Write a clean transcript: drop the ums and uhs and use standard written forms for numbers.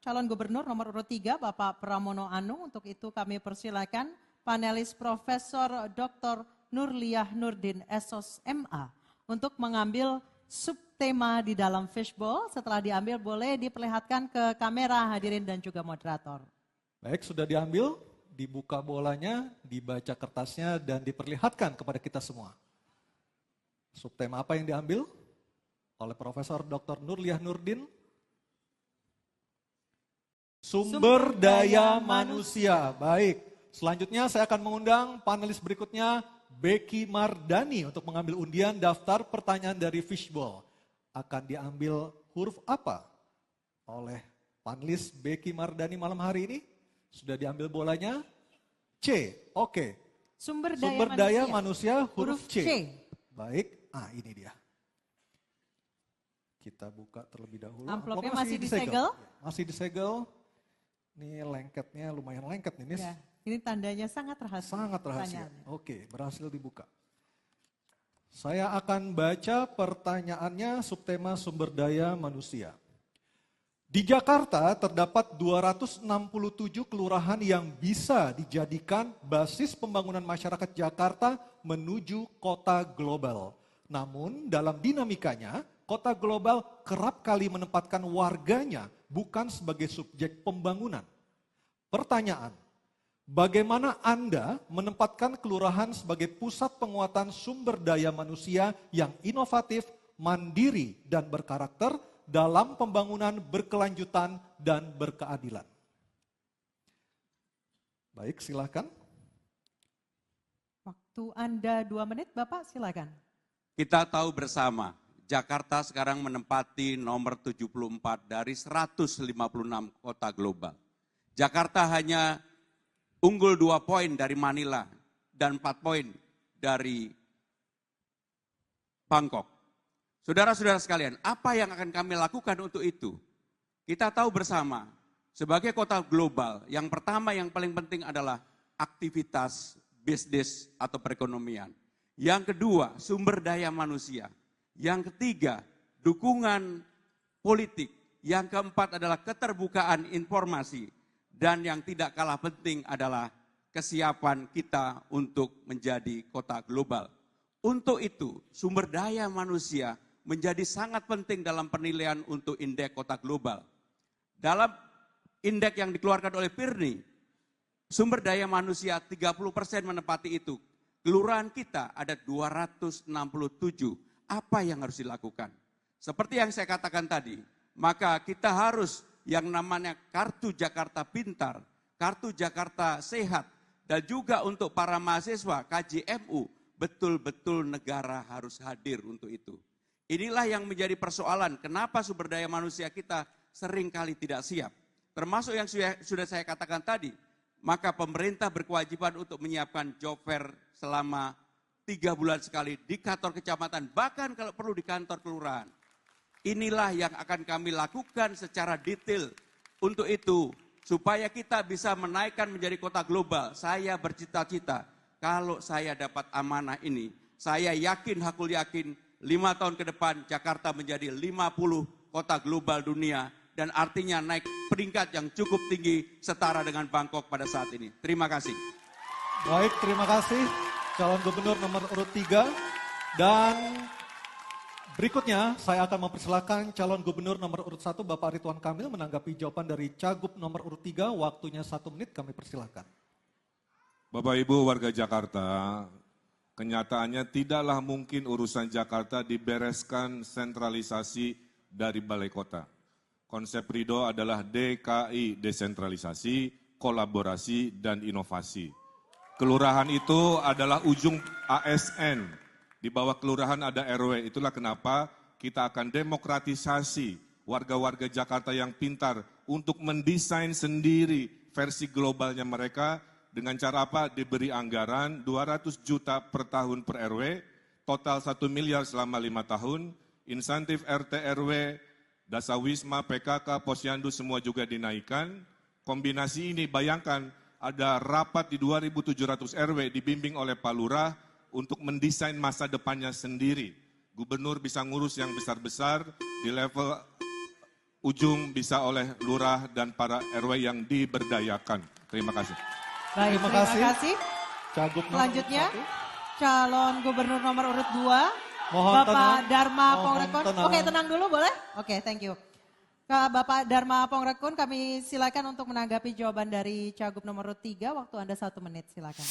calon gubernur nomor urut 3 Bapak Pramono Anung. Untuk itu kami persilakan panelis Profesor Dr. Nurliah Nurdin SOS MA untuk mengambil subtema di dalam fishbowl. Setelah diambil boleh diperlihatkan ke kamera hadirin dan juga moderator. Baik, sudah diambil, dibuka bolanya, dibaca kertasnya dan diperlihatkan kepada kita semua. Subtema apa yang diambil oleh Profesor Dr. Nurliah Nurdin? Sumber daya manusia. Baik, selanjutnya saya akan mengundang panelis berikutnya, Becky Mardani, untuk mengambil undian daftar pertanyaan dari fishbowl. Akan diambil huruf apa oleh panelis Becky Mardani malam hari ini? Sudah diambil bolanya? C, oke. Sumber daya manusia huruf C. Baik, ini dia. Kita buka terlebih dahulu. Amplopnya masih disegel? Masih disegel. Ini lengketnya lumayan lengket nih, Nis. Ya, ini tandanya sangat rahasia. Sangat rahasia. Oke, berhasil dibuka. Saya akan baca pertanyaannya subtema sumber daya manusia. Di Jakarta terdapat 267 kelurahan yang bisa dijadikan basis pembangunan masyarakat Jakarta menuju kota global. Namun dalam dinamikanya, kota global kerap kali menempatkan warganya bukan sebagai subjek pembangunan. Pertanyaan, bagaimana Anda menempatkan kelurahan sebagai pusat penguatan sumber daya manusia yang inovatif, mandiri, dan berkarakter dalam pembangunan berkelanjutan dan berkeadilan? Baik, silakan. Waktu Anda 2 menit, Bapak silakan. Kita tahu bersama, Jakarta sekarang menempati nomor 74 dari 156 kota global. Jakarta hanya unggul 2 poin dari Manila dan 4 poin dari Bangkok. Saudara-saudara sekalian, apa yang akan kami lakukan untuk itu? Kita tahu bersama, sebagai kota global, yang pertama yang paling penting adalah aktivitas bisnis atau perekonomian. Yang kedua, sumber daya manusia. Yang ketiga, dukungan politik. Yang keempat adalah keterbukaan informasi. Dan yang tidak kalah penting adalah kesiapan kita untuk menjadi kota global. Untuk itu, sumber daya manusia menjadi sangat penting dalam penilaian untuk indeks kota global. Dalam indeks yang dikeluarkan oleh PIRNI, sumber daya manusia 30% menempati itu. Kelurahan kita ada 267. Apa yang harus dilakukan? Seperti yang saya katakan tadi, maka kita harus yang namanya Kartu Jakarta Pintar, Kartu Jakarta Sehat, dan juga untuk para mahasiswa KJMU, betul-betul negara harus hadir untuk itu. Inilah yang menjadi persoalan, kenapa sumber daya manusia kita seringkali tidak siap. Termasuk yang sudah saya katakan tadi, maka pemerintah berkewajiban untuk menyiapkan job fair selama 3 bulan sekali di kantor kecamatan, bahkan kalau perlu di kantor kelurahan. Inilah yang akan kami lakukan secara detail. Untuk itu, supaya kita bisa menaikkan menjadi kota global, saya bercita-cita, kalau saya dapat amanah ini, saya yakin, hakul yakin, 5 tahun ke depan Jakarta menjadi 50 kota global dunia, dan artinya naik peringkat yang cukup tinggi setara dengan Bangkok pada saat ini. Terima kasih. Baik, terima kasih calon gubernur nomor urut 3. Dan berikutnya saya akan mempersilahkan calon gubernur nomor urut 1 Bapak Ridwan Kamil menanggapi jawaban dari Cagup nomor urut 3. Waktunya 1 menit, kami persilahkan. Bapak Ibu warga Jakarta, kenyataannya tidaklah mungkin urusan Jakarta dibereskan sentralisasi dari balai kota. Konsep Ridho adalah DKI, desentralisasi, kolaborasi, dan inovasi. Kelurahan itu adalah ujung ASN. Di bawah kelurahan ada RW. Itulah kenapa kita akan demokratisasi warga-warga Jakarta yang pintar untuk mendesain sendiri versi globalnya mereka. Dengan cara apa? Diberi anggaran 200 juta per tahun per RW, total 1 miliar selama 5 tahun, insentif RT RW, Dasawisma, PKK, Posyandu semua juga dinaikkan. Kombinasi ini bayangkan ada rapat di 2.700 RW dibimbing oleh Pak Lurah untuk mendesain masa depannya sendiri. Gubernur bisa ngurus yang besar-besar di level ujung bisa oleh lurah dan para RW yang diberdayakan. Terima kasih. Baik, Terima terima kasih. kasih. Cagup nomor Selanjutnya, 1. calon gubernur nomor urut 2, Mohon Bapak tenang. Dharma Mohon Pongrekun. tenang. Oke, tenang dulu boleh? Oke, thank you. Ke Bapak Dharma Pongrekun, kami silakan untuk menanggapi jawaban dari Cagup nomor urut 3, waktu Anda 1 menit, silakan.